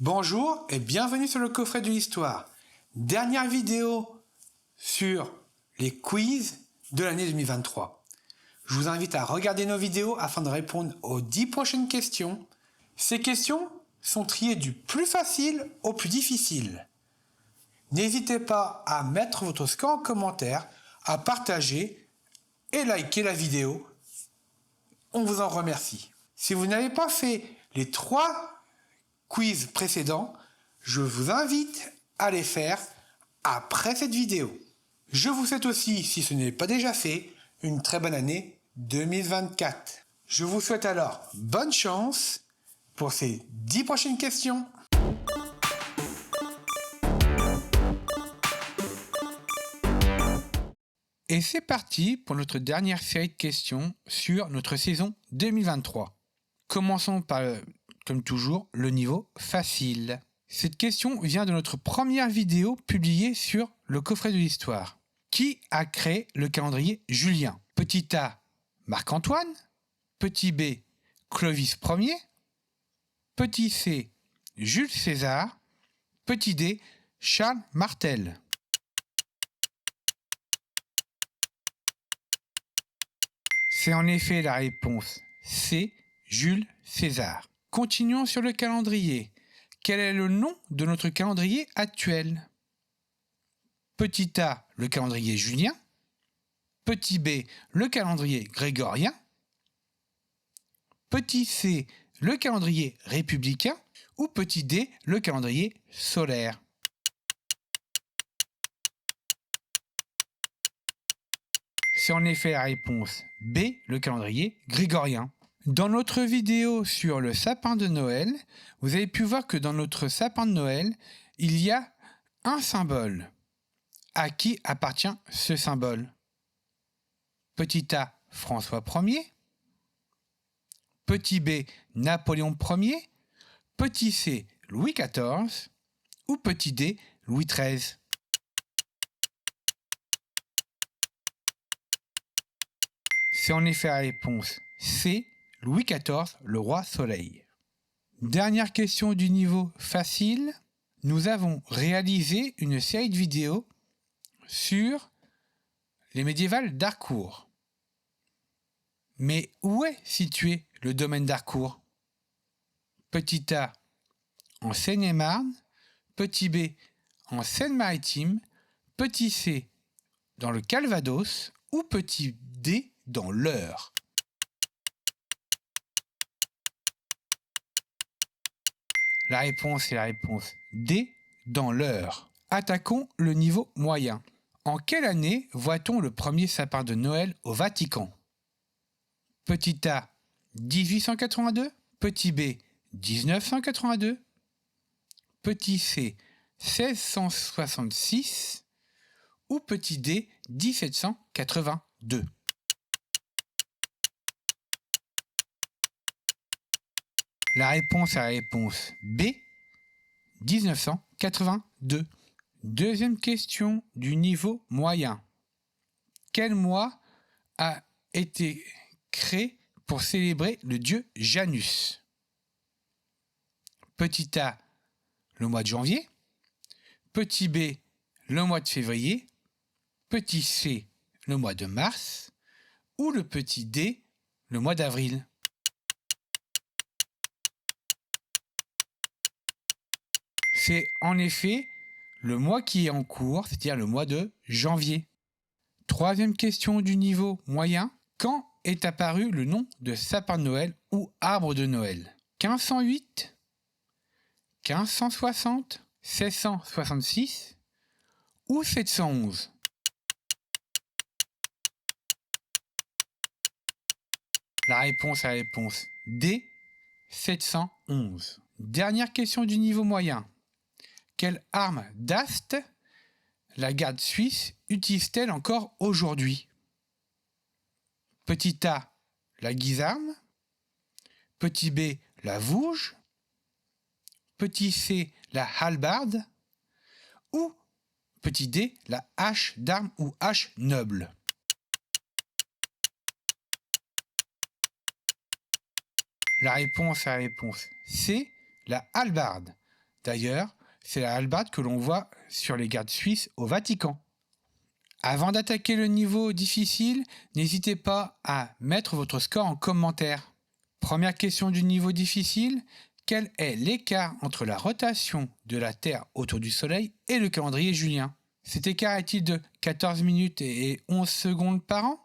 Bonjour et bienvenue sur le coffret de l'histoire. Dernière vidéo sur les quiz de l'année 2023. Je vous invite à regarder nos vidéos afin de répondre aux 10 prochaines questions. Ces questions sont triées du plus facile au plus difficile. N'hésitez pas à mettre votre score en commentaire, à partager et liker la vidéo. On vous en remercie. Si vous n'avez pas fait les 3 quiz précédents, je vous invite à les faire après cette vidéo. Je vous souhaite aussi, si ce n'est pas déjà fait, une très bonne année 2024. Je vous souhaite alors bonne chance pour ces 10 prochaines questions. Et c'est parti pour notre dernière série de questions sur notre saison 2023. Commençons par, comme toujours, le niveau facile. Cette question vient de notre première vidéo publiée sur le coffret de l'histoire. Qui a créé le calendrier julien? Petit A, Marc-Antoine. Petit B, Clovis Ier. Petit C, Jules César. Petit D, Charles Martel. C'est en effet la réponse C, Jules César. Continuons sur le calendrier. Quel est le nom de notre calendrier actuel? Petit A, le calendrier julien. Petit B, le calendrier grégorien. Petit C, le calendrier républicain. Ou petit D, le calendrier solaire. C'est en effet la réponse B, le calendrier grégorien. Dans notre vidéo sur le sapin de Noël, vous avez pu voir que dans notre sapin de Noël, il y a un symbole. À qui appartient ce symbole? Petit A, François Ier. Petit B, Napoléon Ier. Petit C, Louis XIV. Ou petit D, Louis XIII. C'est en effet la réponse C, Louis XIV, le roi soleil. Dernière question du niveau facile. Nous avons réalisé une série de vidéos sur les médiévales d'Harcourt. Mais où est situé le domaine d'Harcourt? Petit A, en Seine-et-Marne. Petit B, en Seine-Maritime. Petit C, dans le Calvados. Ou petit D, dans l'Eure. La réponse est la réponse D, dans l'Eure. Attaquons le niveau moyen. En quelle année voit-on le premier sapin de Noël au Vatican? Petit A, 1882. Petit B, 1982. Petit C, 1666. Ou petit D, 1782. La réponse est la réponse B, 1982. Deuxième question du niveau moyen. Quel mois a été créé pour célébrer le dieu Janus? Petit A, le mois de janvier. Petit B, le mois de février. Petit C, le mois de mars. Ou le petit D, le mois d'avril. C'est en effet le mois qui est en cours, c'est-à-dire le mois de janvier. Troisième question du niveau moyen. Quand est apparu le nom de sapin de Noël ou arbre de Noël? 1508, 1560, 1666 ou 711? La réponse est la réponse D, 711. Dernière question du niveau moyen. Quelle arme d'Ast la garde suisse utilise-t-elle encore aujourd'hui? Petit A, la guisarme. Petit B, la vouge. Petit C, la hallebarde. Ou petit D, la hache d'arme ou hache noble. La réponse est la réponse C, la hallebarde. D'ailleurs, c'est la hallebarde que l'on voit sur les gardes suisses au Vatican. Avant d'attaquer le niveau difficile, n'hésitez pas à mettre votre score en commentaire. Première question du niveau difficile, quel est l'écart entre la rotation de la Terre autour du Soleil et le calendrier julien? Cet écart est-il de 14 minutes et 11 secondes par an?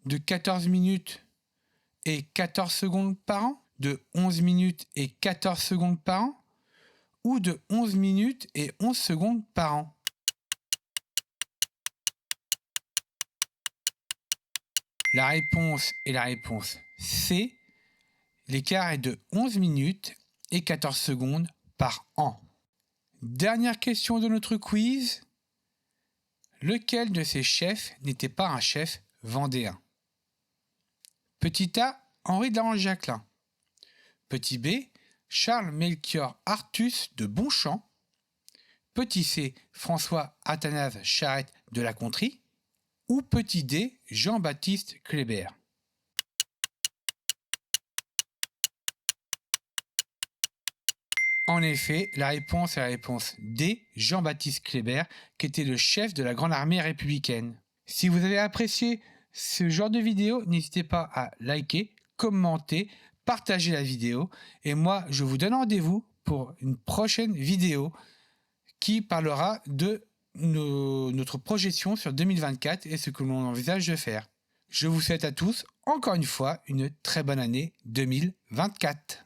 De 14 minutes et 14 secondes par an? De 11 minutes et 14 secondes par an? Ou de 11 minutes et 11 secondes par an? La réponse est la réponse C. L'écart est de 11 minutes et 14 secondes par an. Dernière question de notre quiz. Lequel de ces chefs n'était pas un chef vendéen? Petit A, Henri de la Roche-Jacquelin. Petit B, Charles Melchior Artus de Bonchamp. Petit C, François Athanase Charette de la Contrie. Ou petit D, Jean-Baptiste Kléber. En effet, la réponse est la réponse D, Jean-Baptiste Kléber, qui était le chef de la Grande Armée républicaine. Si vous avez apprécié ce genre de vidéo, n'hésitez pas à liker, commenter, partager la vidéo. Et moi, je vous donne rendez-vous pour une prochaine vidéo qui parlera de notre projection sur 2024 et ce que l'on envisage de faire. Je vous souhaite à tous, encore une fois, une très bonne année 2024.